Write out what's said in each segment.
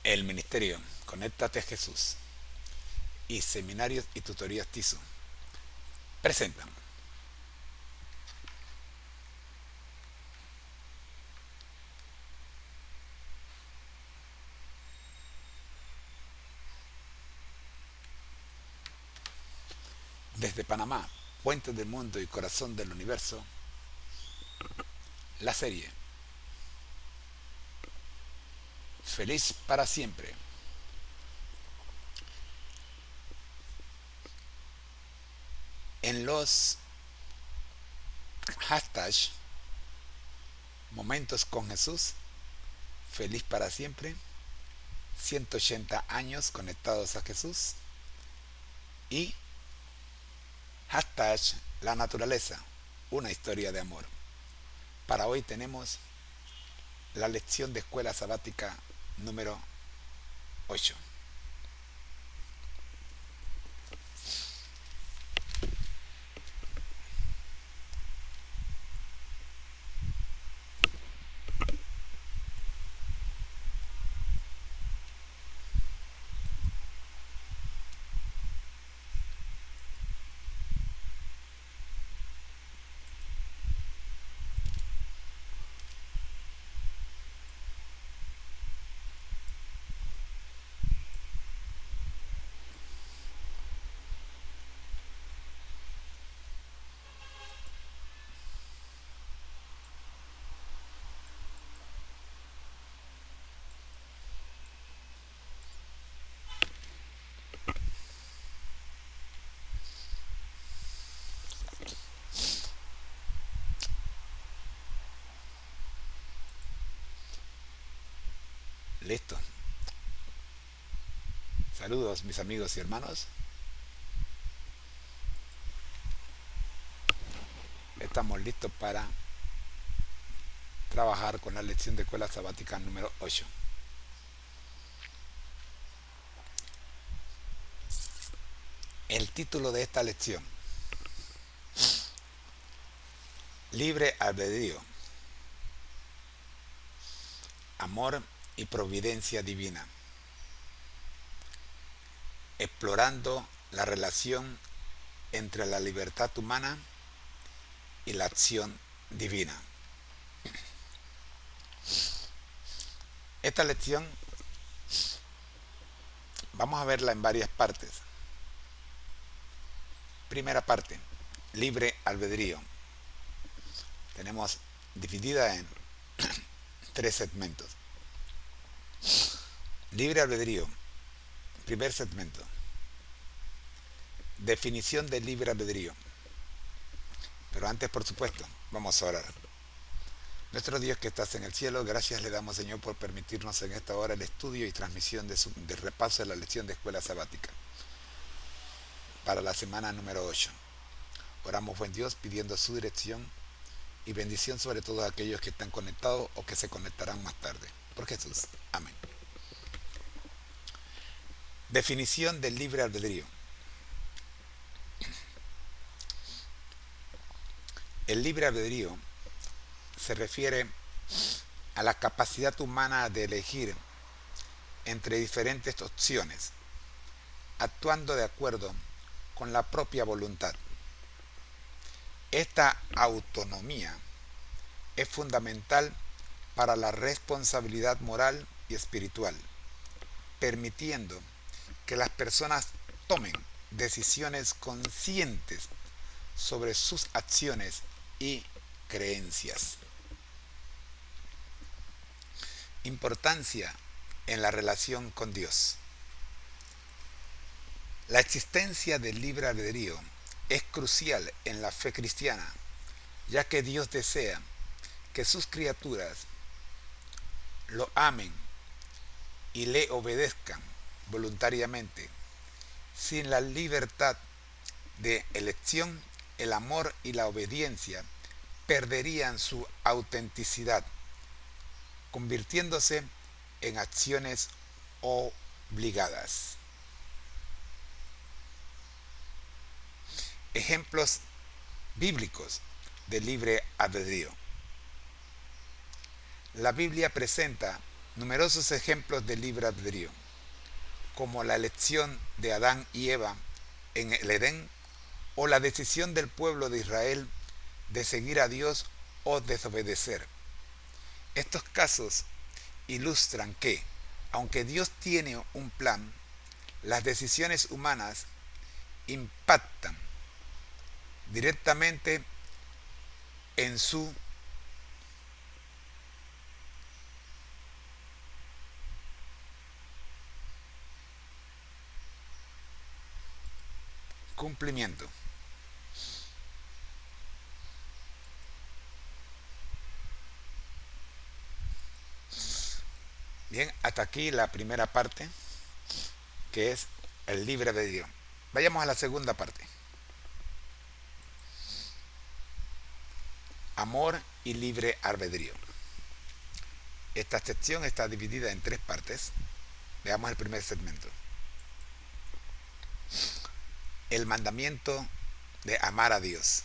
El Ministerio Conéctate a Jesús y Seminarios y Tutorías TISU presentan desde Panamá, Puente del Mundo y Corazón del Universo, la serie Feliz para siempre. En los hashtags Momentos con Jesús, Feliz para siempre, 180 años conectados a Jesús y hashtag La naturaleza, una historia de amor. Para hoy tenemos la lección de escuela sabática número 8. Listo. Saludos mis amigos y hermanos. Estamos listos para trabajar con la lección de escuela sabática número 8. El título de esta lección: Libre albedrío, amor y providencia divina. Explorando la relación entre la libertad humana y la acción divina. Esta lección vamos a verla en varias partes. Primera parte, libre albedrío. Tenemos dividida en tres segmentos. Libre albedrío. Primer segmento. Definición del libre albedrío. Pero antes, por supuesto, vamos a orar. Nuestro Dios que estás en el cielo, gracias le damos, Señor, por permitirnos en esta hora el estudio y transmisión de repaso de la lección de escuela sabática para la semana número 8. Oramos, buen Dios, pidiendo su dirección y bendición sobre todos aquellos que están conectados o que se conectarán más tarde. Por Jesús. Amén. Definición del libre albedrío. El libre albedrío se refiere a la capacidad humana de elegir entre diferentes opciones, actuando de acuerdo con la propia voluntad. Esta autonomía es fundamental para la responsabilidad moral y espiritual, permitiendo que las personas tomen decisiones conscientes sobre sus acciones y creencias. Importancia en la relación con Dios. La existencia del libre albedrío es crucial en la fe cristiana, ya que Dios desea que sus criaturas lo amen y le obedezcan voluntariamente. Sin la libertad de elección, el amor y la obediencia perderían su autenticidad, convirtiéndose en acciones obligadas. Ejemplos bíblicos de libre albedrío. La Biblia presenta numerosos ejemplos de libre albedrío, como la elección de Adán y Eva en el Edén o la decisión del pueblo de Israel de seguir a Dios o desobedecer. Estos casos ilustran que, aunque Dios tiene un plan, las decisiones humanas impactan directamente en su cumplimiento. Bien, hasta aquí la primera parte, que es el libre albedrío. Vayamos a la segunda parte. Amor y libre albedrío. Esta sección está dividida en tres partes. Veamos el primer segmento. El mandamiento de amar a Dios.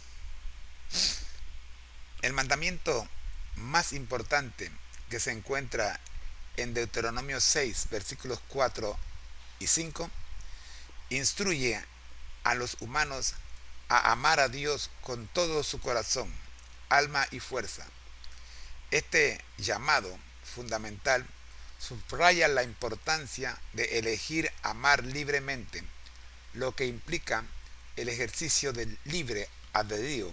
El mandamiento más importante que se encuentra en Deuteronomio 6, versículos 4 y 5, instruye a los humanos a amar a Dios con todo su corazón, alma y fuerza. Este llamado fundamental subraya la importancia de elegir amar libremente, lo que implica el ejercicio del libre albedrío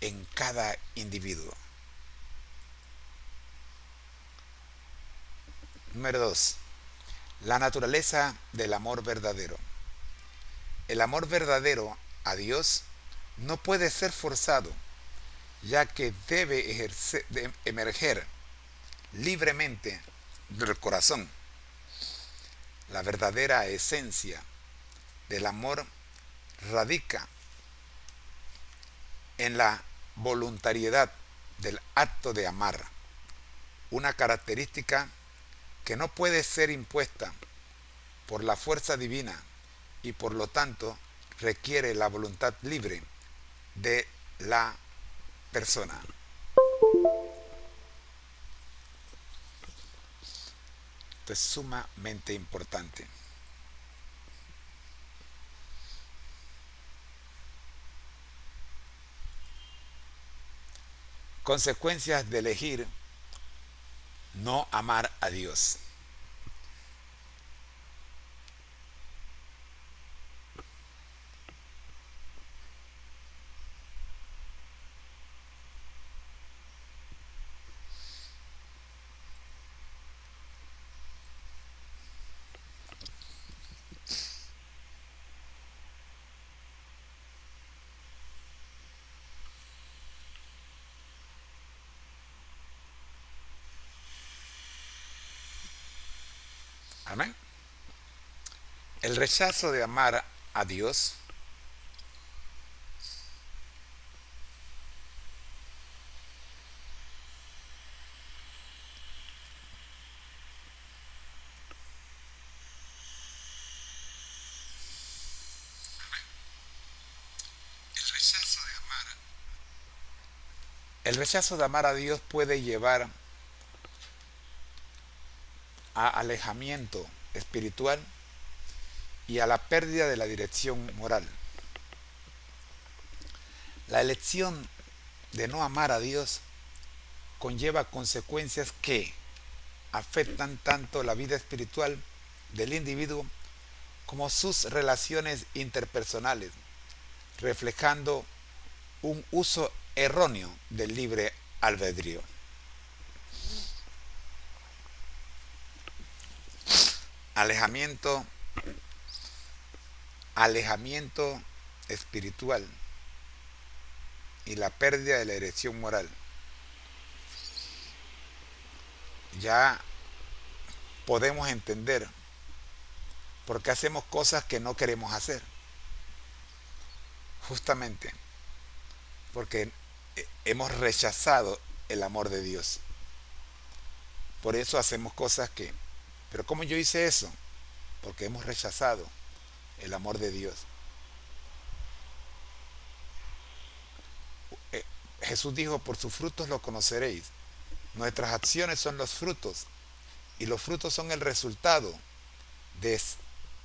en cada individuo. Número 2. La naturaleza del amor verdadero. El amor verdadero a Dios no puede ser forzado, ya que debe emerger libremente del corazón. La verdadera esencia del amor radica en la voluntariedad del acto de amar, una característica que no puede ser impuesta por la fuerza divina y por lo tanto requiere la voluntad libre de la persona. Esto es sumamente importante. Consecuencias de elegir no amar a Dios. Amén. El rechazo de amar a Dios El rechazo de amar a Dios puede llevar a alejamiento espiritual y a la pérdida de la dirección moral. La elección de no amar a Dios conlleva consecuencias que afectan tanto la vida espiritual del individuo como sus relaciones interpersonales, reflejando un uso erróneo del libre albedrío. Alejamiento espiritual y la pérdida de la dirección moral. Ya podemos entender por qué hacemos cosas que no queremos hacer. Justamente porque hemos rechazado el amor de Dios. Por eso hacemos cosas que... Pero ¿cómo yo hice eso? Porque hemos rechazado el amor de Dios. Jesús dijo, por sus frutos lo conoceréis. Nuestras acciones son los frutos Y los frutos son el resultado de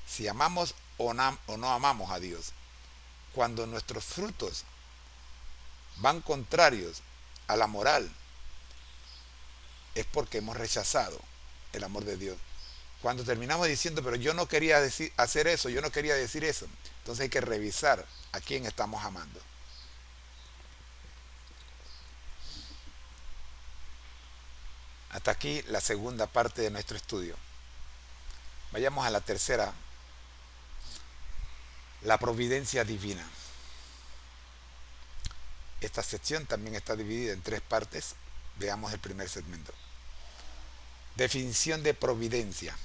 si amamos o no amamos a Dios. Cuando nuestros frutos van contrarios a la moral, es porque hemos rechazado el amor de Dios. Cuando terminamos diciendo, pero yo no quería hacer eso, yo no quería decir eso, entonces hay que revisar a quién estamos amando. Hasta aquí la segunda parte de nuestro estudio. Vayamos a la tercera, la providencia divina. Esta sección también está dividida en tres partes. Veamos el primer segmento. Definición de providencia.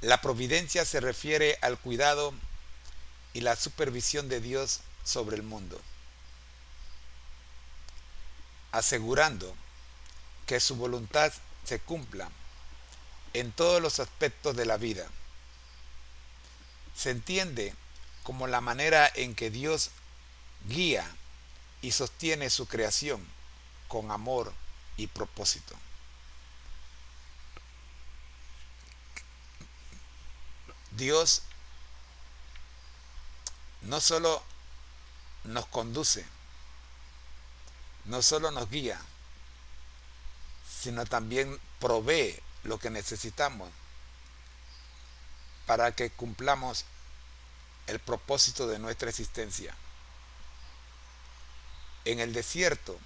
La providencia se refiere al cuidado y la supervisión de Dios sobre el mundo, asegurando que su voluntad se cumpla en todos los aspectos de la vida. Se entiende como la manera en que Dios guía y sostiene su creación con amor y propósito. Dios no solo nos conduce, no solo nos guía, sino también provee lo que necesitamos para que cumplamos el propósito de nuestra existencia. En el desierto,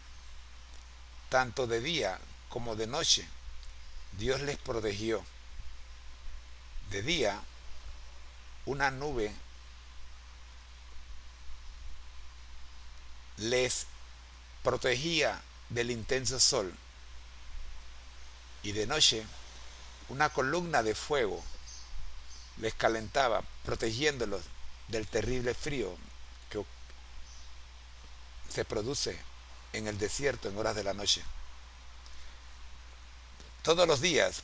tanto de día como de noche, Dios les protegió. De día, una nube les protegía del intenso sol, y de noche una columna de fuego les calentaba, protegiéndolos del terrible frío que se produce en el desierto en horas de la noche. Todos los días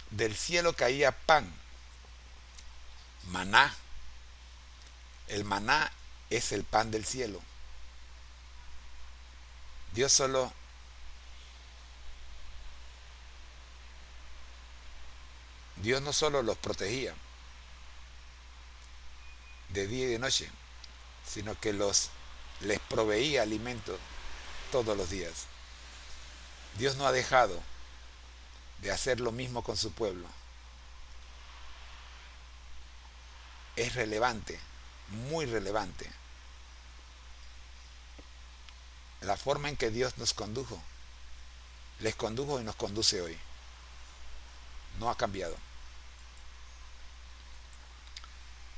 del cielo caía pan, maná. El maná es el pan del cielo. Dios no solo los protegía de día y de noche, sino que les proveía alimento todos los días. Dios no ha dejado de hacer lo mismo con su pueblo. Es relevante, muy relevante, la forma en que Dios nos condujo, les condujo y nos conduce hoy. No ha cambiado.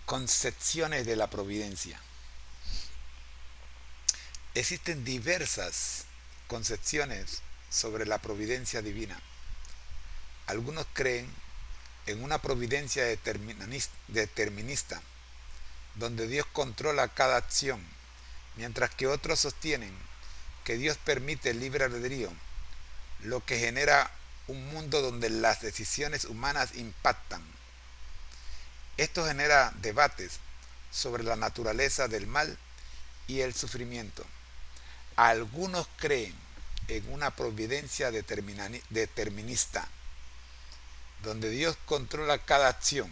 Concepciones de la providencia. Existen diversas concepciones sobre la providencia divina. Algunos creen en una providencia determinista, donde Dios controla cada acción, mientras que otros sostienen que Dios permite el libre albedrío, lo que genera un mundo donde las decisiones humanas impactan. Esto genera debates sobre la naturaleza del mal y el sufrimiento. Algunos creen en una providencia determinista, donde Dios controla cada acción.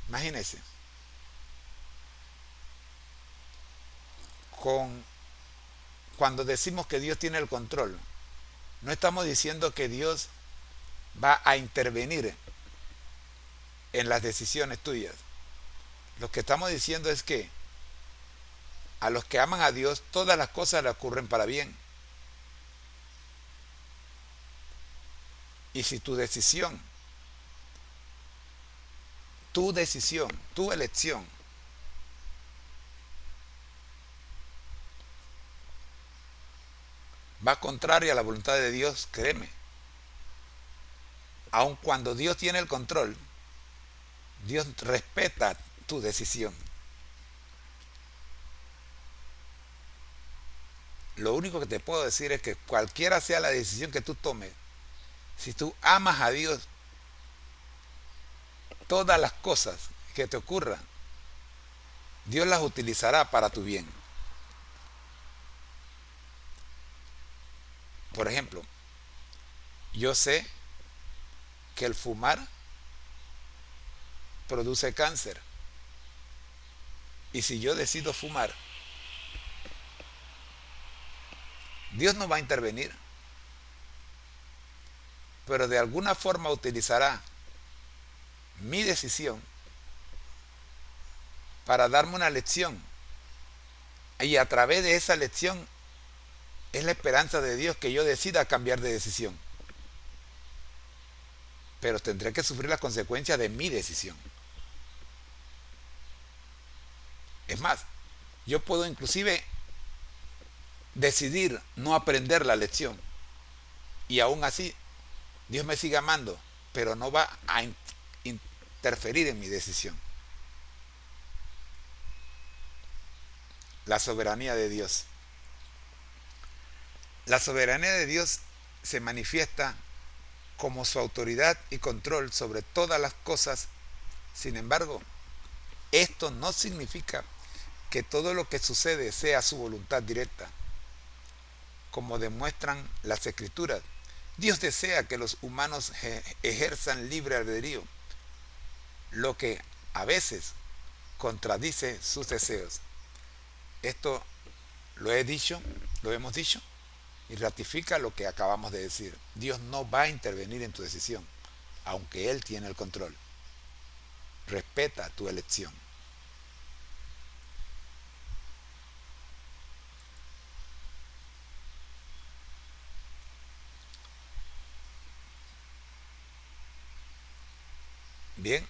Imagínense, cuando decimos que Dios tiene el control, no estamos diciendo que Dios va a intervenir en las decisiones tuyas. Lo que estamos diciendo es que a los que aman a Dios, todas las cosas le ocurren para bien. Y si tu elección, va contraria a la voluntad de Dios, créeme, aun cuando Dios tiene el control, Dios respeta tu decisión. Lo único que te puedo decir es que cualquiera sea la decisión que tú tomes, si tú amas a Dios, todas las cosas que te ocurran Dios las utilizará para tu bien. Por ejemplo, yo sé que el fumar produce cáncer. Y si yo decido fumar, Dios no va a intervenir, pero de alguna forma utilizará mi decisión para darme una lección. Y a través de esa lección es la esperanza de Dios que yo decida cambiar de decisión. Pero tendré que sufrir las consecuencias de mi decisión. Es más, yo puedo inclusive decidir no aprender la lección. Y aún así, Dios me sigue amando, pero no va a interferir en mi decisión. La soberanía de Dios. La soberanía de Dios se manifiesta como su autoridad y control sobre todas las cosas. Sin embargo, esto no significa que todo lo que sucede sea su voluntad directa. Como demuestran las escrituras, Dios desea que los humanos ejerzan libre albedrío, lo que a veces contradice sus deseos. Esto lo he dicho, lo hemos dicho, y ratifica lo que acabamos de decir. Dios no va a intervenir en tu decisión, aunque Él tiene el control. Respeta tu elección. Bien.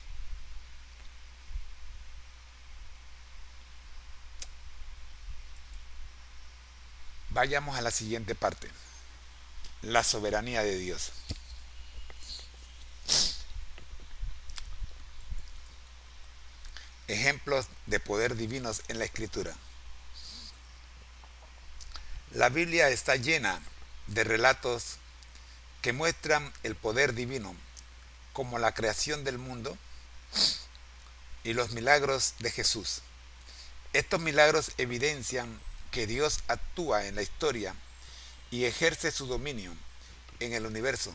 Vayamos a la siguiente parte. La soberanía de Dios. Ejemplos de poder divinos en la Escritura. La Biblia está llena de relatos que muestran el poder divino, como la creación del mundo y los milagros de Jesús. Estos milagros evidencian que Dios actúa en la historia y ejerce su dominio en el universo,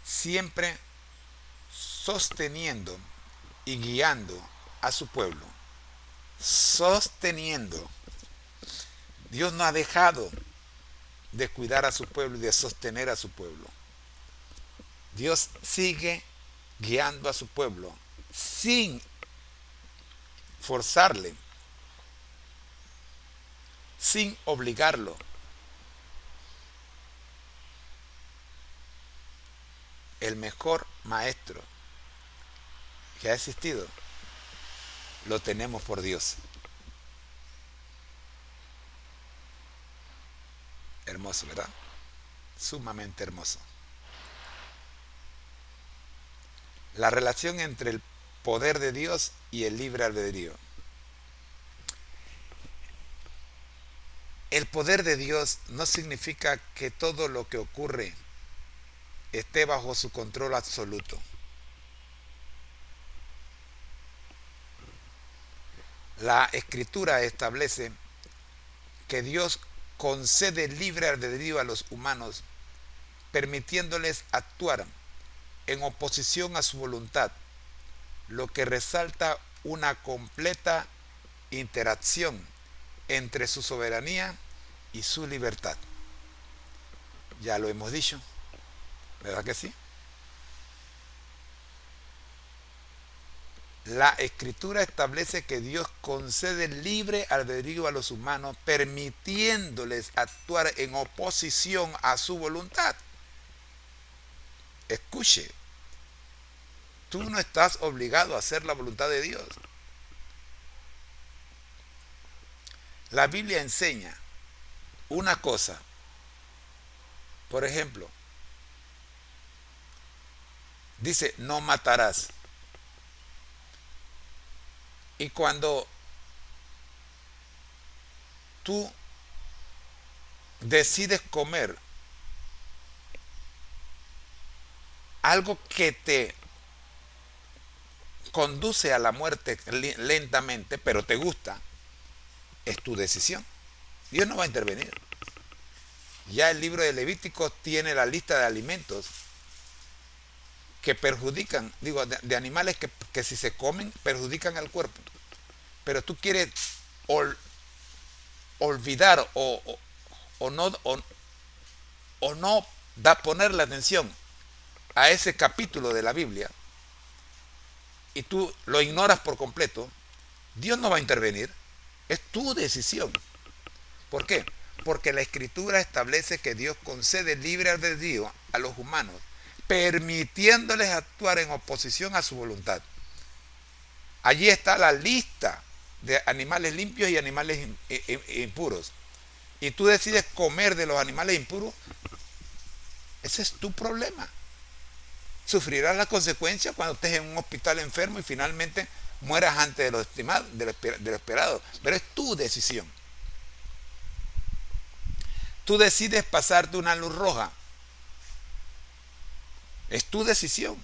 siempre sosteniendo y guiando a su pueblo. Sosteniendo. Dios no ha dejado de cuidar a su pueblo y de sostener a su pueblo. Dios sigue guiando a su pueblo sin forzarle, sin obligarlo. El mejor maestro que ha existido lo tenemos por Dios. Hermoso, ¿verdad? Sumamente hermoso. La relación entre el poder de Dios y el libre albedrío. El poder de Dios no significa que todo lo que ocurre esté bajo su control absoluto. La Escritura establece que Dios concede libre albedrío a los humanos, permitiéndoles actuar en oposición a su voluntad, lo que resalta una completa interacción entre su soberanía y su libertad. Ya lo hemos dicho, ¿verdad que sí? La Escritura establece que Dios concede libre albedrío a los humanos, permitiéndoles actuar en oposición a su voluntad. Escuche, tú no estás obligado a hacer la voluntad de Dios. La Biblia enseña una cosa. Por ejemplo, dice, no matarás. Y cuando tú decides comer algo que te conduce a la muerte lentamente, pero te gusta, es tu decisión. Dios no va a intervenir. Ya el libro de Levítico tiene la lista de alimentos que perjudican, digo, de animales que si se comen perjudican al cuerpo. Pero tú quieres olvidar o no, o no ponerle atención a ese capítulo de la Biblia y tú lo ignoras por completo, Dios no va a intervenir. Es tu decisión. ¿Por qué? Porque la Escritura establece que Dios concede libre albedrío a los humanos, permitiéndoles actuar en oposición a su voluntad. Allí está la lista de animales limpios y animales impuros. Y tú decides comer de los animales impuros, ese es tu problema. Sufrirás las consecuencias cuando estés en un hospital enfermo y finalmente mueras antes de lo estimado, de lo esperado. Pero es tu decisión. Tú decides pasarte una luz roja. Es tu decisión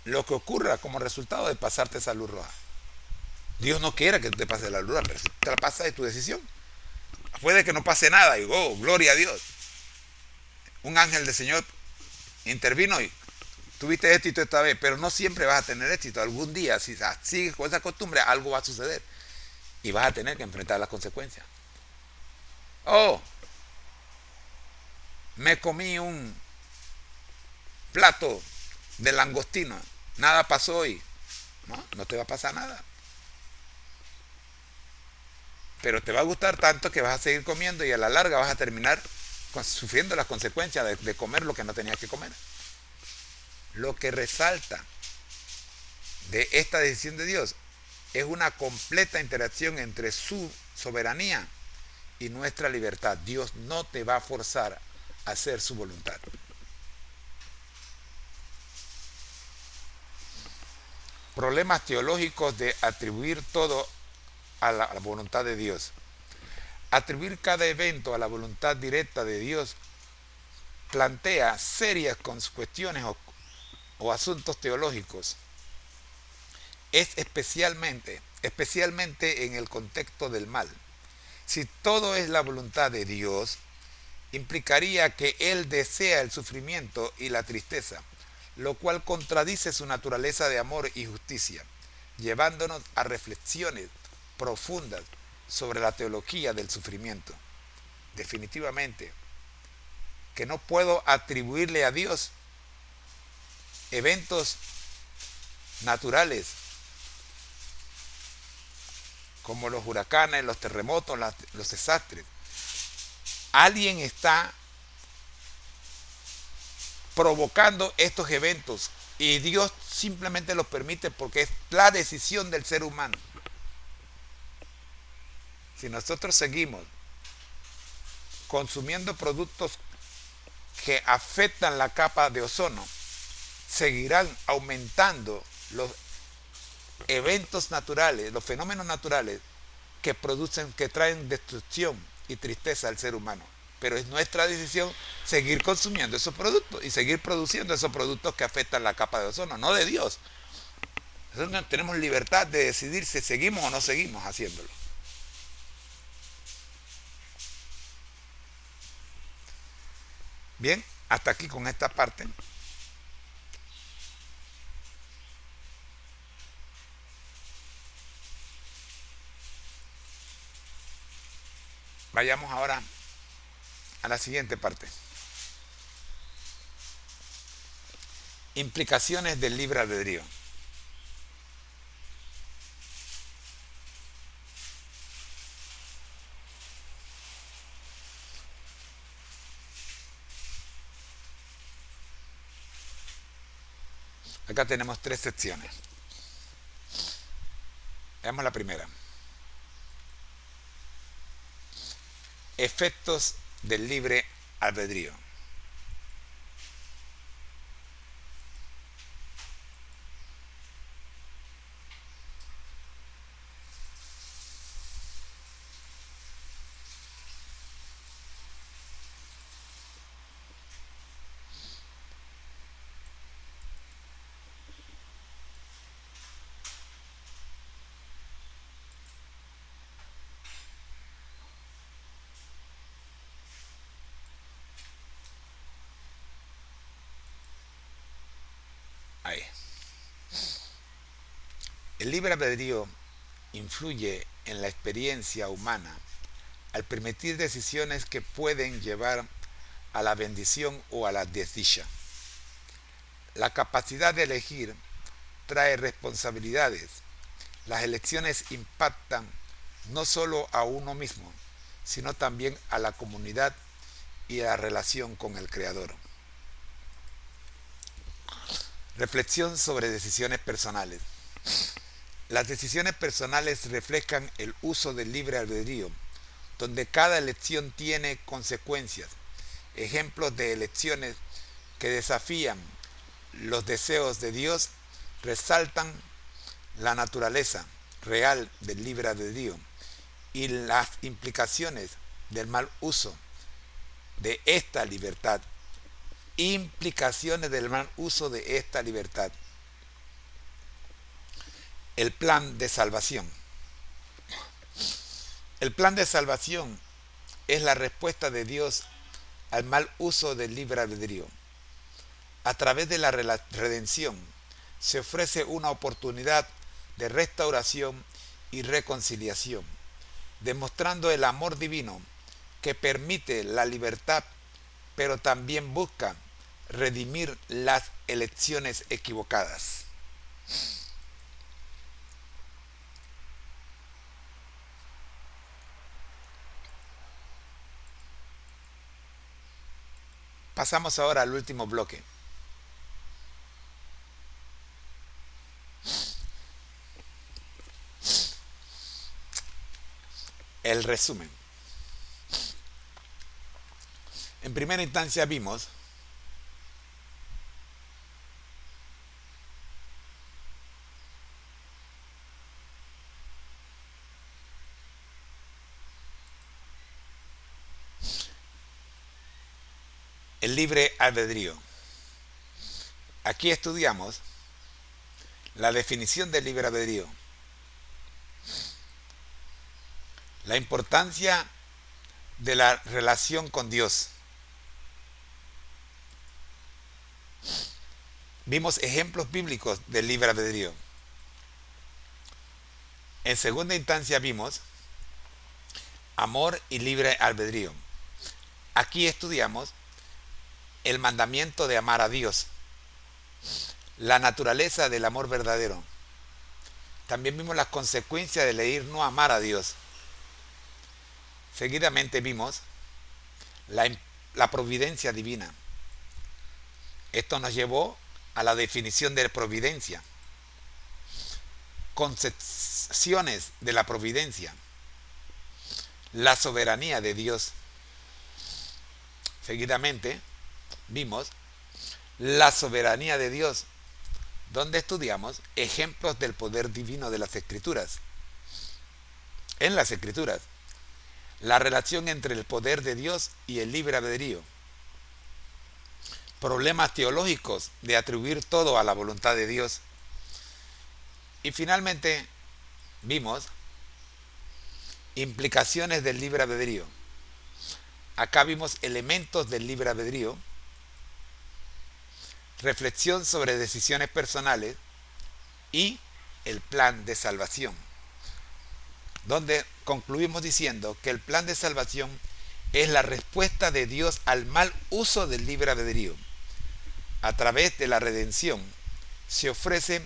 lo que ocurra como resultado de pasarte esa luz roja. Dios no quiere que tú te pases la luz roja, pero si te la pasas es tu decisión. Puede que no pase nada y gloria a Dios. Un ángel del Señor intervino y tuviste éxito esta vez, pero no siempre vas a tener éxito. Algún día, si sigues con esa costumbre, algo va a suceder y vas a tener que enfrentar las consecuencias. Oh, me comí un plato de langostino, nada pasó hoy. No te va a pasar nada. Pero te va a gustar tanto que vas a seguir comiendo y a la larga vas a terminar sufriendo las consecuencias de comer lo que no tenías que comer. Lo que resalta de esta decisión de Dios es una completa interacción entre su soberanía y nuestra libertad. Dios no te va a forzar a hacer su voluntad. Problemas teológicos de atribuir todo a la voluntad de Dios. Atribuir cada evento a la voluntad directa de Dios plantea serias cuestiones o asuntos teológicos. Es especialmente en el contexto del mal. Si todo es la voluntad de Dios, implicaría que Él desea el sufrimiento y la tristeza, lo cual contradice su naturaleza de amor y justicia, llevándonos a reflexiones profundas sobre la teología del sufrimiento. Definitivamente, que no puedo atribuirle a Dios eventos naturales como los huracanes, los terremotos, los desastres. Alguien está provocando estos eventos y Dios simplemente los permite porque es la decisión del ser humano. Si nosotros seguimos consumiendo productos que afectan la capa de ozono, seguirán aumentando los eventos naturales, los fenómenos naturales que traen destrucción y tristeza al ser humano. Pero es nuestra decisión seguir consumiendo esos productos y seguir produciendo esos productos que afectan la capa de ozono, no de Dios. Nosotros tenemos libertad de decidir si seguimos o no seguimos haciéndolo. Bien, hasta aquí con esta parte. Vayamos ahora a la siguiente parte. Implicaciones del libre albedrío. Acá tenemos 3 secciones. Veamos la primera. Efectos del libre albedrío. El libre albedrío influye en la experiencia humana al permitir decisiones que pueden llevar a la bendición o a la desdicha. La capacidad de elegir trae responsabilidades. Las elecciones impactan no solo a uno mismo, sino también a la comunidad y a la relación con el Creador. Reflexión sobre decisiones personales. Las decisiones personales reflejan el uso del libre albedrío, donde cada elección tiene consecuencias. Ejemplos de elecciones que desafían los deseos de Dios resaltan la naturaleza real del libre albedrío y las implicaciones del mal uso de esta libertad. Implicaciones del mal uso de esta libertad. El plan de salvación. El plan de salvación es la respuesta de Dios al mal uso del libre albedrío. A través de la redención se ofrece una oportunidad de restauración y reconciliación, demostrando el amor divino que permite la libertad, pero también busca redimir las elecciones equivocadas. Pasamos ahora al último bloque. El resumen. En primera instancia vimos el libre albedrío. Aquí estudiamos la definición del libre albedrío, la importancia de la relación con Dios. Vimos ejemplos bíblicos del libre albedrío. En segunda instancia vimos amor y libre albedrío. Aquí estudiamos el mandamiento de amar a Dios, la naturaleza del amor verdadero. También vimos las consecuencias de elegir no amar a Dios. Seguidamente vimos la providencia divina. Esto nos llevó a la definición de providencia, concepciones de la providencia, la soberanía de Dios. Seguidamente vimos la soberanía de Dios, donde estudiamos ejemplos del poder divino de las Escrituras. En las Escrituras, la relación entre el poder de Dios y el libre albedrío. Problemas teológicos de atribuir todo a la voluntad de Dios. Y finalmente vimos implicaciones del libre albedrío. Acá vimos elementos del libre albedrío, reflexión sobre decisiones personales y el plan de salvación, donde concluimos diciendo que el plan de salvación es la respuesta de Dios al mal uso del libre albedrío. A través de la redención se ofrece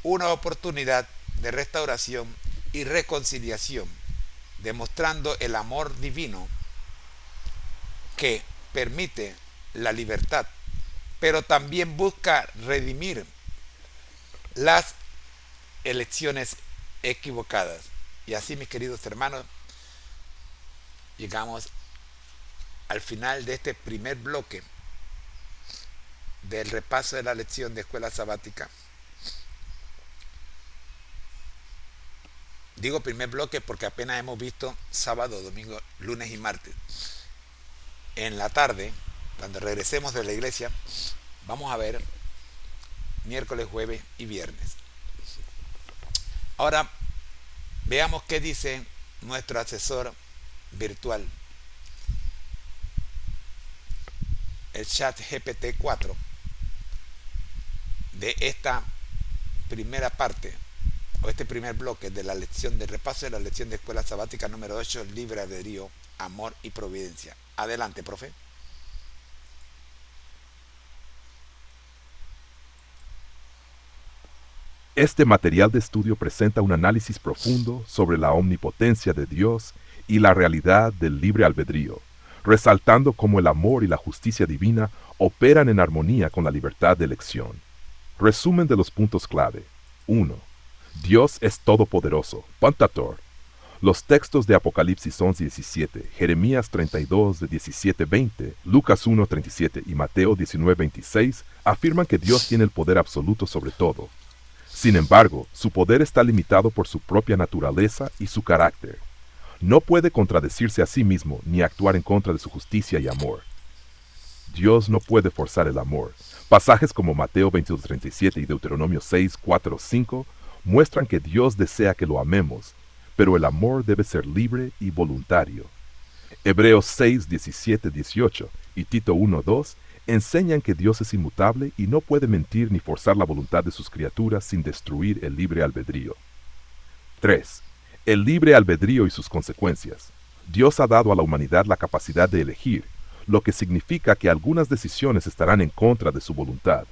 una oportunidad de restauración y reconciliación, demostrando el amor divino que permite la libertad, pero también busca redimir las elecciones equivocadas. Y así, mis queridos hermanos, llegamos al final de este primer bloque del repaso de la lección de escuela sabática. Digo primer bloque porque apenas hemos visto sábado, domingo, lunes y martes. En la tarde, cuando regresemos de la iglesia, vamos a ver miércoles, jueves y viernes. Ahora veamos qué dice nuestro asesor virtual, el chat GPT-4, de esta primera parte o este primer bloque de la lección de repaso de la lección de escuela sabática número 8, libre albedrío, amor y providencia. Adelante, profe. Este material de estudio presenta un análisis profundo sobre la omnipotencia de Dios y la realidad del libre albedrío, resaltando cómo el amor y la justicia divina operan en armonía con la libertad de elección. Resumen de los puntos clave. 1. Dios es todopoderoso. Pantator. Los textos de Apocalipsis 11:17, Jeremías 32 de 17-20, Lucas 1:37 y Mateo 19:26 afirman que Dios tiene el poder absoluto sobre todo. Sin embargo, su poder está limitado por su propia naturaleza y su carácter. No puede contradecirse a sí mismo ni actuar en contra de su justicia y amor. Dios no puede forzar el amor. Pasajes como Mateo 22:37 y Deuteronomio 6:4-5 muestran que Dios desea que lo amemos, pero el amor debe ser libre y voluntario. Hebreos 6:17-18 y Tito 1:2 enseñan que Dios es inmutable y no puede mentir ni forzar la voluntad de sus criaturas sin destruir el libre albedrío. 3. El libre albedrío y sus consecuencias. Dios ha dado a la humanidad la capacidad de elegir, lo que significa que algunas decisiones estarán en contra de su voluntad.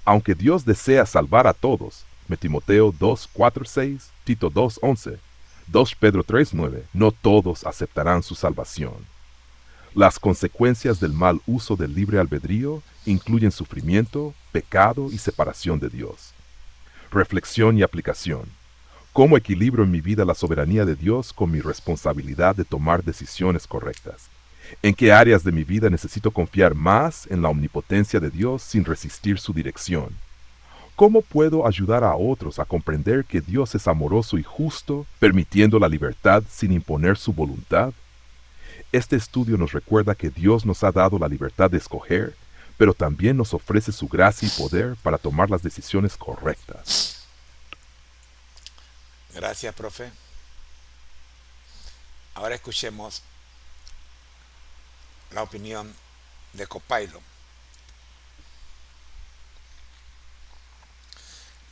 Aunque Dios desea salvar a todos, Timoteo 2:4-6, Tito 2:11, 2 Pedro 3:9, no todos aceptarán su salvación. Las consecuencias del mal uso del libre albedrío incluyen sufrimiento, pecado y separación de Dios. Reflexión y aplicación. ¿Cómo equilibro en mi vida la soberanía de Dios con mi responsabilidad de tomar decisiones correctas? ¿En qué áreas de mi vida necesito confiar más en la omnipotencia de Dios sin resistir su dirección? ¿Cómo puedo ayudar a otros a comprender que Dios es amoroso y justo, permitiendo la libertad sin imponer su voluntad? Este estudio nos recuerda que Dios nos ha dado la libertad de escoger, pero también nos ofrece su gracia y poder para tomar las decisiones correctas. Gracias, profe. Ahora escuchemos la opinión de Copailo.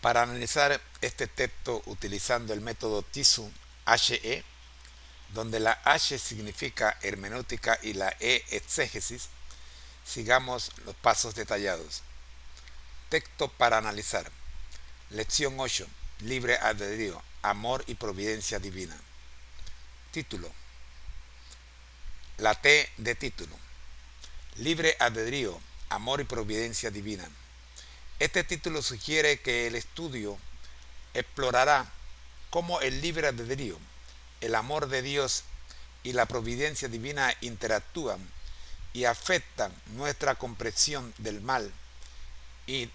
Para analizar este texto utilizando el método TISU HE, donde la H significa hermenéutica y la E exégesis, sigamos los pasos detallados. Texto para analizar. Lección 8. Libre albedrío, amor y providencia divina. Título. La T de título. Libre albedrío, amor y providencia divina. Este título sugiere que el estudio explorará cómo el libre albedrío, el amor de Dios y la providencia divina interactúan y afectan nuestra comprensión del mal y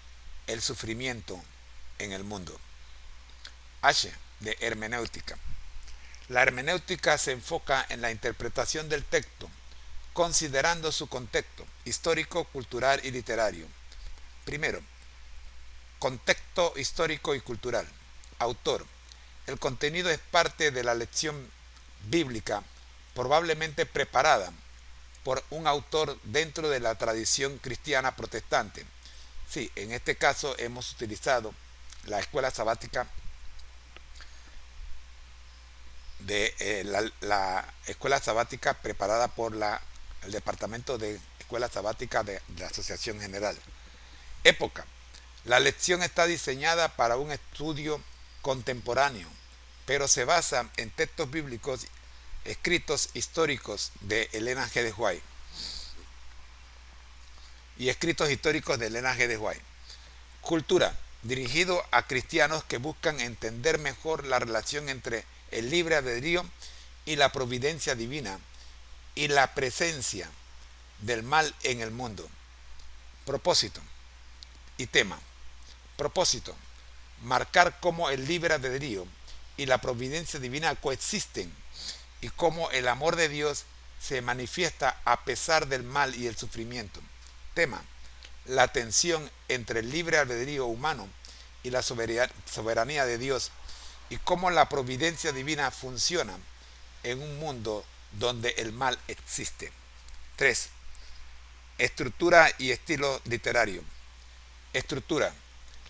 el sufrimiento en el mundo. H de hermenéutica. La hermenéutica se enfoca en la interpretación del texto, considerando su contexto histórico, cultural y literario. Primero, contexto histórico y cultural. Autor. El contenido es parte de la lección bíblica, probablemente preparada por un autor dentro de la tradición cristiana protestante. Sí, en este caso hemos utilizado la escuela sabática la escuela sabática preparada por el departamento de escuela sabática de la Asociación General. Época. La lección está diseñada para un estudio contemporáneo, pero se basa en textos bíblicos, escritos históricos de Elena G. de White y escritos históricos de Elena G. de White. Cultura. Dirigido a cristianos que buscan entender mejor la relación entre el libre albedrío y la providencia divina y la presencia del mal en el mundo. Propósito y tema. Propósito. Marcar cómo el libre albedrío y la providencia divina coexisten y cómo el amor de Dios se manifiesta a pesar del mal y el sufrimiento. Tema. La tensión entre el libre albedrío humano y la soberanía de Dios y cómo la providencia divina funciona en un mundo donde el mal existe. 3. Estructura y estilo literario. Estructura.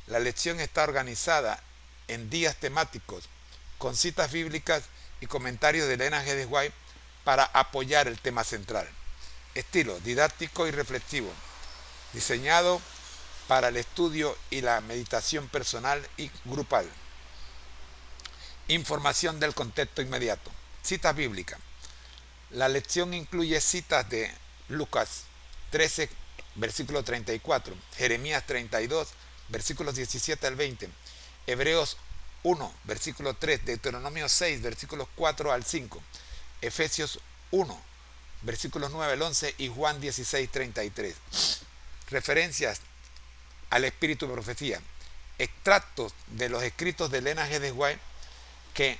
La lección está organizada en días temáticos con citas bíblicas y comentarios de Elena G. White para apoyar el tema central. Estilo didáctico y reflexivo, diseñado para el estudio y la meditación personal y grupal. Información del contexto inmediato. Citas bíblicas. La lección incluye citas de Lucas 13, versículo 34, Jeremías 32, versículos 17 al 20, Hebreos 1, versículo 3, Deuteronomio 6, versículos 4 al 5, Efesios 1, versículos 9 al 11 y Juan 16, 33. Referencias al espíritu de profecía. Extractos de los escritos de Elena G. White que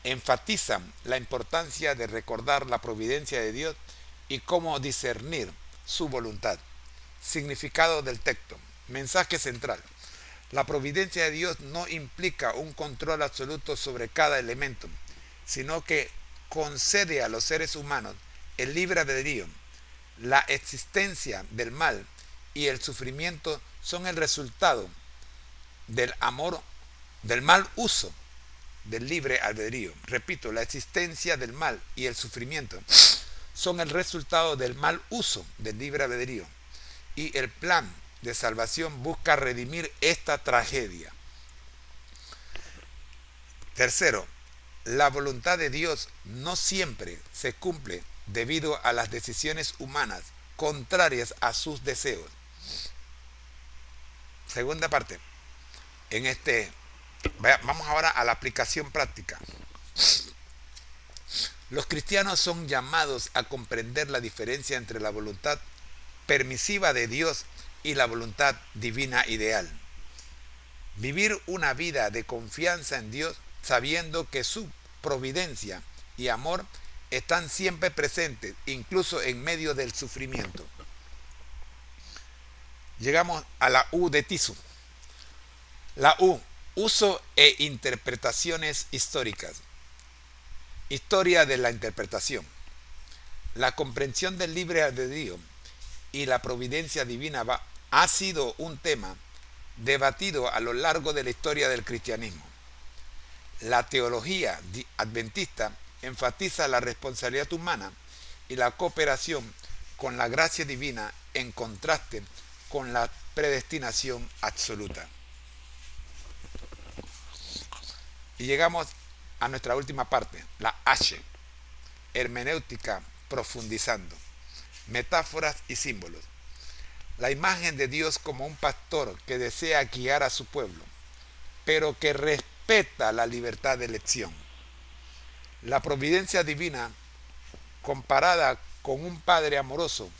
enfatizan la importancia de recordar la providencia de Dios y cómo discernir su voluntad. Significado del texto. Mensaje central. La providencia de Dios no implica un control absoluto sobre cada elemento, sino que concede a los seres humanos el libre albedrío. La existencia del mal y el sufrimiento son el resultado del mal uso del libre albedrío. Repito, la existencia del mal y el sufrimiento son el resultado del mal uso del libre albedrío. Y el plan de salvación busca redimir esta tragedia. Tercero, la voluntad de Dios no siempre se cumple debido a las decisiones humanas contrarias a sus deseos. Segunda parte. Vamos ahora a la aplicación práctica. Los cristianos son llamados a comprender la diferencia entre la voluntad permisiva de Dios y la voluntad divina ideal. Vivir una vida de confianza en Dios sabiendo que su providencia y amor están siempre presentes, incluso en medio del sufrimiento. Llegamos a la U de Tiso. La U, uso e interpretaciones históricas. Historia de la interpretación. La comprensión del libre albedrío y la providencia divina ha sido un tema debatido a lo largo de la historia del cristianismo. La teología adventista enfatiza la responsabilidad humana y la cooperación con la gracia divina en contraste con la predestinación absoluta. Y llegamos a nuestra última parte, la H, hermenéutica profundizando, metáforas y símbolos. La imagen de Dios como un pastor que desea guiar a su pueblo, pero que respeta la libertad de elección. La providencia divina comparada con un padre amoroso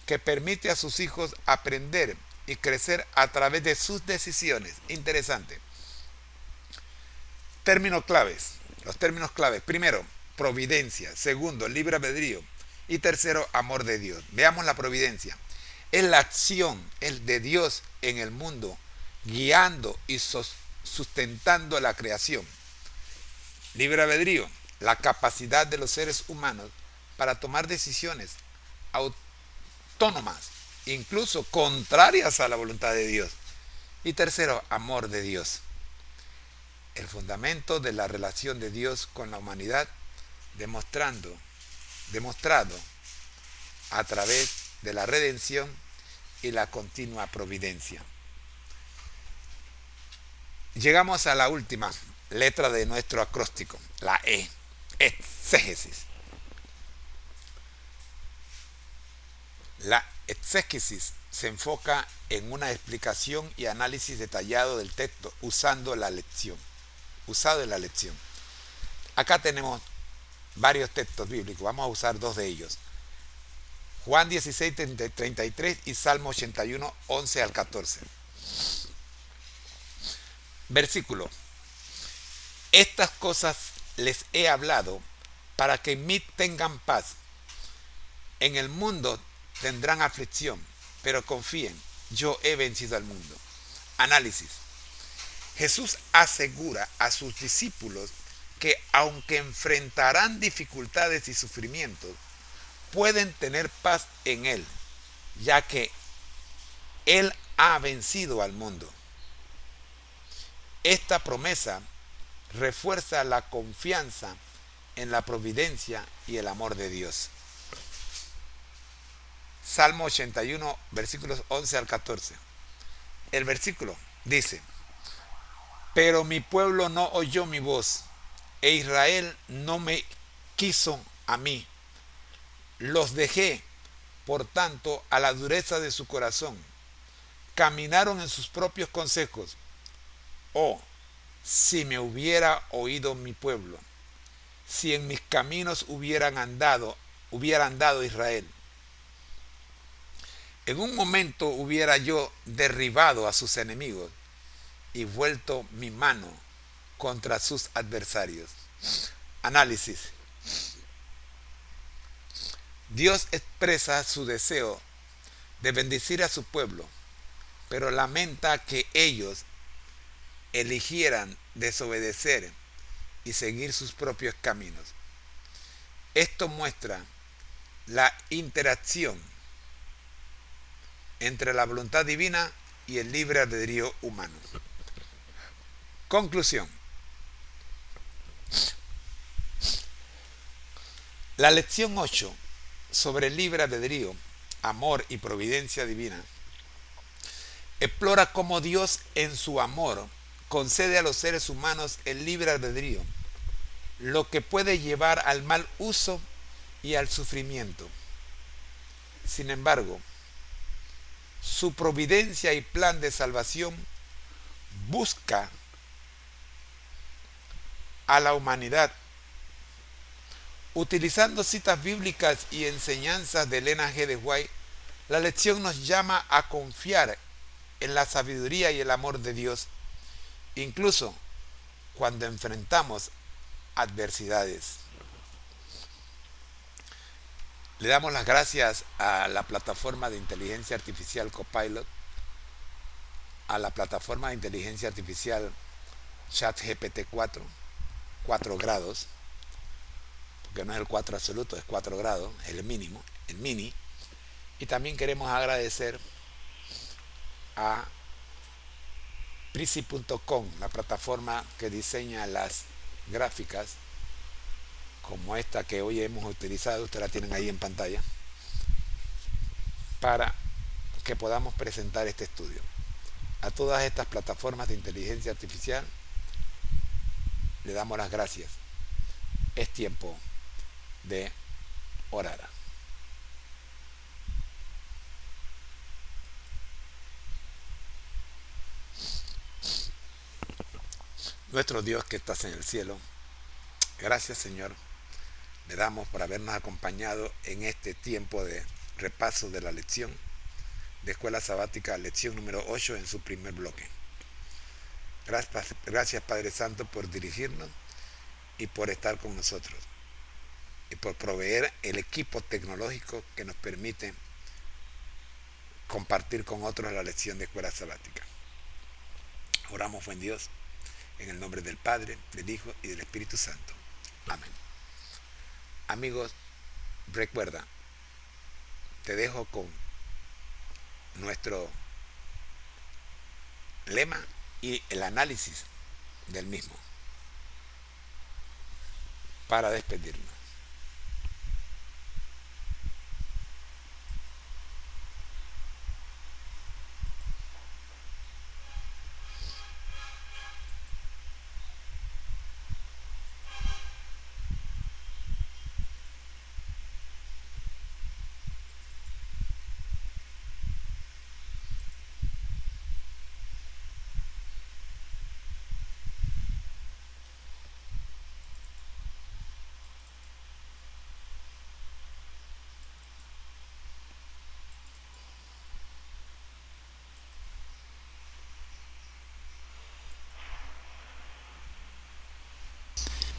que permite a sus hijos aprender y crecer a través de sus decisiones. Interesante. Términos claves. Los términos claves. Primero, providencia. Segundo, libre albedrío. Y tercero, amor de Dios. Veamos la providencia. Es la acción de Dios en el mundo, guiando y sustentando la creación. Libre albedrío. La capacidad de los seres humanos para tomar decisiones autónomas, incluso contrarias a la voluntad de Dios. Y tercero, amor de Dios. El fundamento de la relación de Dios con la humanidad, demostrado a través de la redención y la continua providencia. Llegamos a la última letra de nuestro acróstico, la E, exégesis. La exégesis se enfoca en una explicación y análisis detallado del texto usado en la lección. Acá tenemos varios textos bíblicos, vamos a usar dos de ellos. Juan 16, 33 y Salmo 81, 11 al 14. Versículo. Estas cosas les he hablado para que en mí tengan paz. En el mundo tendrán aflicción, pero confíen, yo he vencido al mundo. Análisis. Jesús asegura a sus discípulos que aunque enfrentarán dificultades y sufrimientos, pueden tener paz en Él, ya que Él ha vencido al mundo. Esta promesa refuerza la confianza en la providencia y el amor de Dios. Salmo 81, versículos 11 al 14. El versículo dice: pero mi pueblo no oyó mi voz, e Israel no me quiso a mí. Los dejé, por tanto, a la dureza de su corazón. Caminaron en sus propios consejos. Oh, si me hubiera oído mi pueblo, si en mis caminos hubiera andado Israel. En un momento hubiera yo derribado a sus enemigos y vuelto mi mano contra sus adversarios. Análisis. Dios expresa su deseo de bendecir a su pueblo, pero lamenta que ellos eligieran desobedecer y seguir sus propios caminos. Esto muestra la interacción entre la voluntad divina y el libre albedrío humano. Conclusión. La lección 8 sobre el libre albedrío, amor y providencia divina explora cómo Dios en su amor concede a los seres humanos el libre albedrío, lo que puede llevar al mal uso y al sufrimiento. Sin embargo, su providencia y plan de salvación busca a la humanidad. Utilizando citas bíblicas y enseñanzas de Elena G. de White, la lección nos llama a confiar en la sabiduría y el amor de Dios, incluso cuando enfrentamos adversidades. Le damos las gracias a la plataforma de inteligencia artificial Copilot, a la plataforma de inteligencia artificial ChatGPT 4 grados, porque no es el 4 absoluto, es 4 grados, el mínimo, el mini. Y también queremos agradecer a Prezi.com, la plataforma que diseña las gráficas como esta que hoy hemos utilizado, ustedes la tienen ahí en pantalla, para que podamos presentar este estudio. A todas estas plataformas de inteligencia artificial le damos las gracias. Es tiempo de orar. Nuestro Dios que estás en el cielo, gracias Señor, le damos por habernos acompañado en este tiempo de repaso de la lección de Escuela Sabática, lección número 8 en su primer bloque. Gracias Padre Santo por dirigirnos y por estar con nosotros y por proveer el equipo tecnológico que nos permite compartir con otros la lección de Escuela Sabática. Oramos, buen Dios, en el nombre del Padre, del Hijo y del Espíritu Santo. Amén. Amigos, recuerda, te dejo con nuestro lema y el análisis del mismo para despedirnos.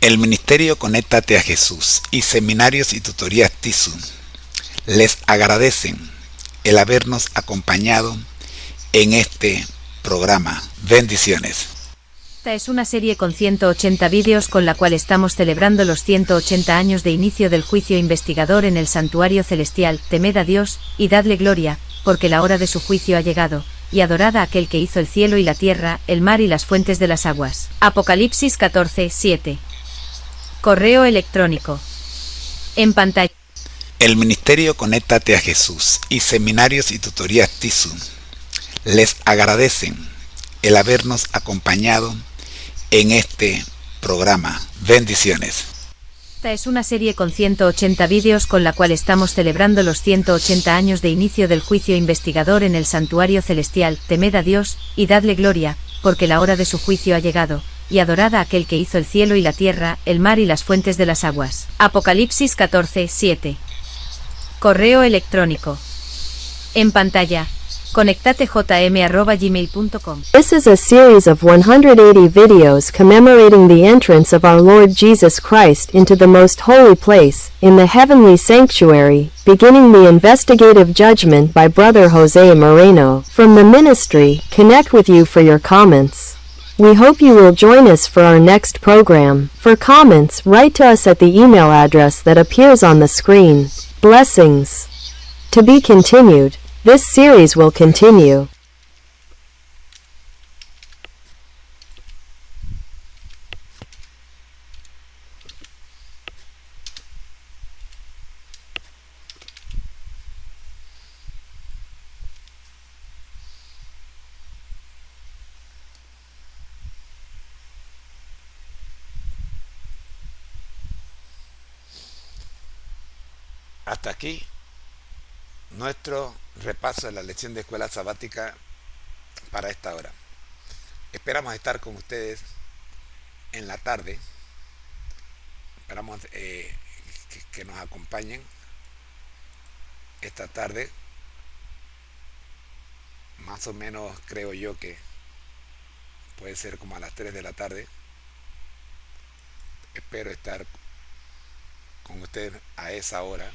El Ministerio Conéctate a Jesús y Seminarios y Tutorías TISU les agradecen el habernos acompañado en este programa. Bendiciones. Esta es una serie con 180 vídeos con la cual estamos celebrando los 180 años de inicio del juicio investigador en el santuario celestial. Temed a Dios, y dadle gloria, porque la hora de su juicio ha llegado. y adorad a aquel que hizo el cielo y la tierra, el mar y las fuentes de las aguas. Apocalipsis 14:7. Correo electrónico. En pantalla. El Ministerio Conéctate a Jesús y Seminarios y Tutorías TISU les agradecen el habernos acompañado en este programa. Bendiciones. Esta es una serie con 180 vídeos con la cual estamos celebrando los 180 años de inicio del juicio investigador en el santuario celestial. Temed a Dios, y dadle gloria, porque la hora de su juicio ha llegado, y adorad a aquel que hizo el cielo y la tierra, el mar y las fuentes de las aguas. Apocalipsis 14:7. Correo electrónico. En pantalla. conectatejm@gmail.com. This is a series of 180 videos commemorating the entrance of our Lord Jesus Christ into the most holy place, in the heavenly sanctuary, beginning the investigative judgment by Brother Jose Moreno. From the ministry, connect with you for your comments. We hope you will join us for our next program. For comments, write to us at the email address that appears on the screen. Blessings. To be continued. This series will continue. Hasta aquí nuestro repaso de la lección de escuela sabática para esta hora. Esperamos estar con ustedes en la tarde. Esperamos que nos acompañen esta tarde. Más o menos creo yo que puede ser como a las 3 de la tarde. Espero estar con ustedes a esa hora.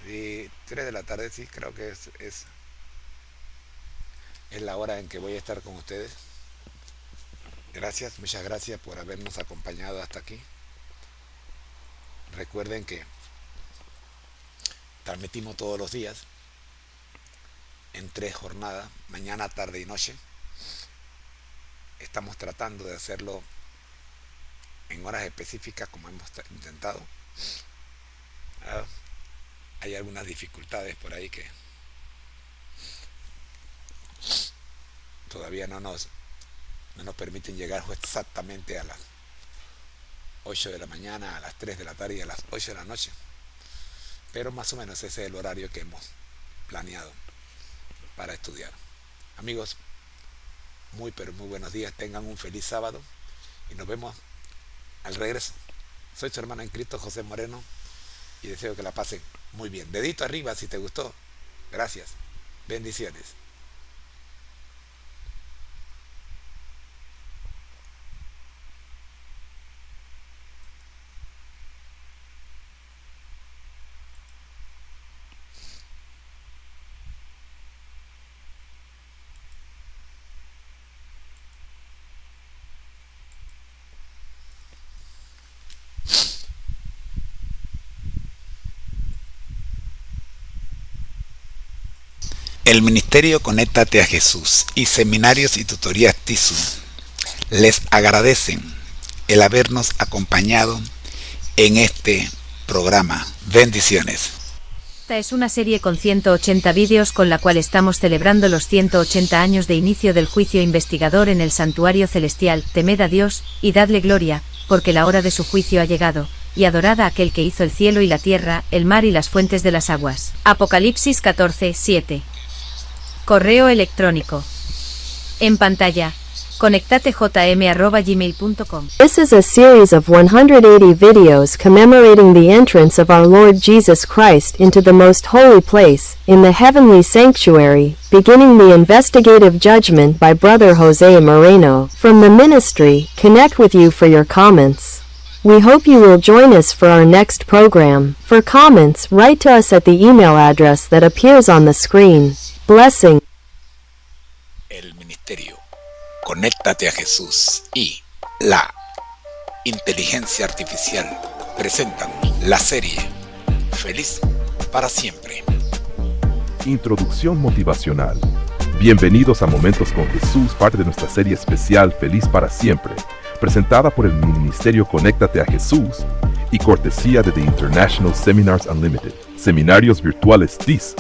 Y 3 de la tarde, sí, creo que es la hora en que voy a estar con ustedes. Gracias, muchas gracias por habernos acompañado hasta aquí. Recuerden que transmitimos todos los días en 3 jornadas, mañana, tarde y noche. Estamos tratando de hacerlo en horas específicas como hemos intentado. Hay algunas dificultades por ahí que todavía no nos permiten llegar exactamente a las 8 de la mañana, a las 3 de la tarde y a las 8 de la noche. Pero más o menos ese es el horario que hemos planeado para estudiar. Amigos, pero muy buenos días. Tengan un feliz sábado y nos vemos al regreso. Soy su hermano en Cristo, José Moreno, y deseo que la pasen muy bien. Dedito arriba si te gustó. Gracias. Bendiciones. El Ministerio Conéctate a Jesús y Seminarios y Tutorías TISU les agradecen el habernos acompañado en este programa. Bendiciones. Esta es una serie con 180 vídeos con la cual estamos celebrando los 180 años de inicio del juicio investigador en el santuario celestial. Temed a Dios, y dadle gloria, porque la hora de su juicio ha llegado, y adorad a aquel que hizo el cielo y la tierra, el mar y las fuentes de las aguas. Apocalipsis 14:7. Correo electrónico. En pantalla. conectatejm@gmail.com. This is a series of 180 videos commemorating the entrance of our Lord Jesus Christ into the most holy place, in the heavenly sanctuary, beginning the investigative judgment by Brother Jose Moreno. From the ministry, connect with you for your comments. We hope you will join us for our next program. For comments, write to us at the email address that appears on the screen. Blessing. El Ministerio Conéctate a Jesús y la inteligencia artificial presentan la serie Feliz para siempre. Introducción motivacional. Bienvenidos a Momentos con Jesús, parte de nuestra serie especial Feliz para Siempre, presentada por el Ministerio Conéctate a Jesús y cortesía de The International Seminars Unlimited, Seminarios Virtuales TIS.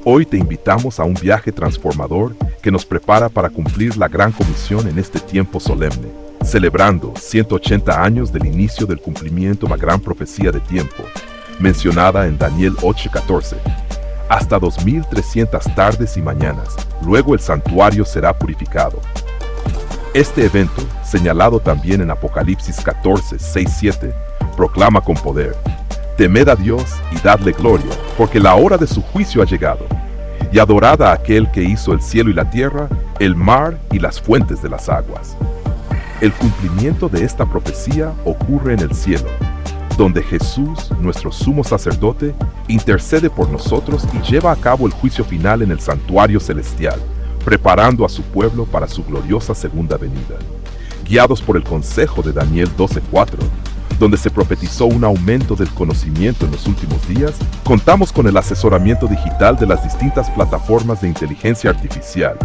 Hoy te invitamos a un viaje transformador que nos prepara para cumplir la gran comisión en este tiempo solemne, celebrando 180 años del inicio del cumplimiento de la gran profecía de tiempo, mencionada en Daniel 8:14. Hasta 2300 tardes y mañanas, luego el santuario será purificado. Este evento, señalado también en Apocalipsis 14:6-7, proclama con poder: temed a Dios y dadle gloria, porque la hora de su juicio ha llegado, y adorad a aquel que hizo el cielo y la tierra, el mar y las fuentes de las aguas. El cumplimiento de esta profecía ocurre en el cielo, donde Jesús, nuestro sumo sacerdote, intercede por nosotros y lleva a cabo el juicio final en el santuario celestial, preparando a su pueblo para su gloriosa segunda venida. Guiados por el consejo de Daniel 12:4, donde se profetizó un aumento del conocimiento en los últimos días, contamos con el asesoramiento digital de las distintas plataformas de inteligencia artificial,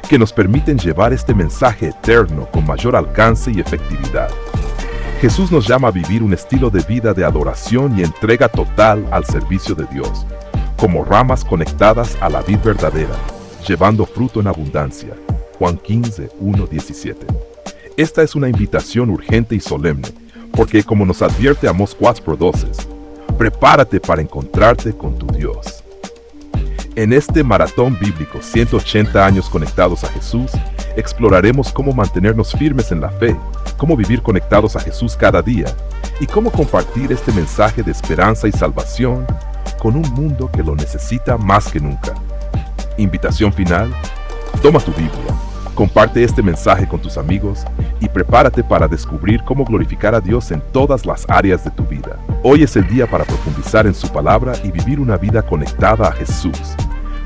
que nos permiten llevar este mensaje eterno con mayor alcance y efectividad. Jesús nos llama a vivir un estilo de vida de adoración y entrega total al servicio de Dios, como ramas conectadas a la vid verdadera, llevando fruto en abundancia. Juan 15:1-17. Esta es una invitación urgente y solemne, porque como nos advierte Amós 4:12, prepárate para encontrarte con tu Dios. En este maratón bíblico 180 años conectados a Jesús, exploraremos cómo mantenernos firmes en la fe, cómo vivir conectados a Jesús cada día y cómo compartir este mensaje de esperanza y salvación con un mundo que lo necesita más que nunca. Invitación final: toma tu Biblia, comparte este mensaje con tus amigos y prepárate para descubrir cómo glorificar a Dios en todas las áreas de tu vida. Hoy es el día para profundizar en su palabra y vivir una vida conectada a Jesús.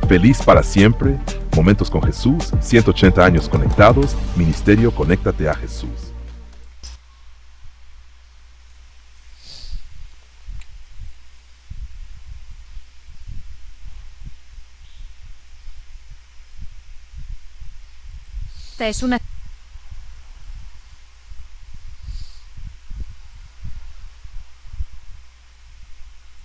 Feliz para siempre, Momentos con Jesús, 180 años conectados, Ministerio Conéctate a Jesús. Esta es una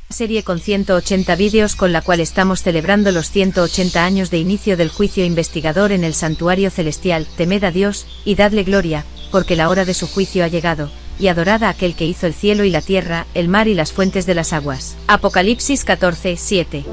serie con 180 vídeos con la cual estamos celebrando los 180 años de inicio del juicio investigador en el santuario celestial. Temed a Dios y dadle gloria, porque la hora de su juicio ha llegado, y adorad a aquel que hizo el cielo y la tierra, el mar y las fuentes de las aguas. Apocalipsis 14:7.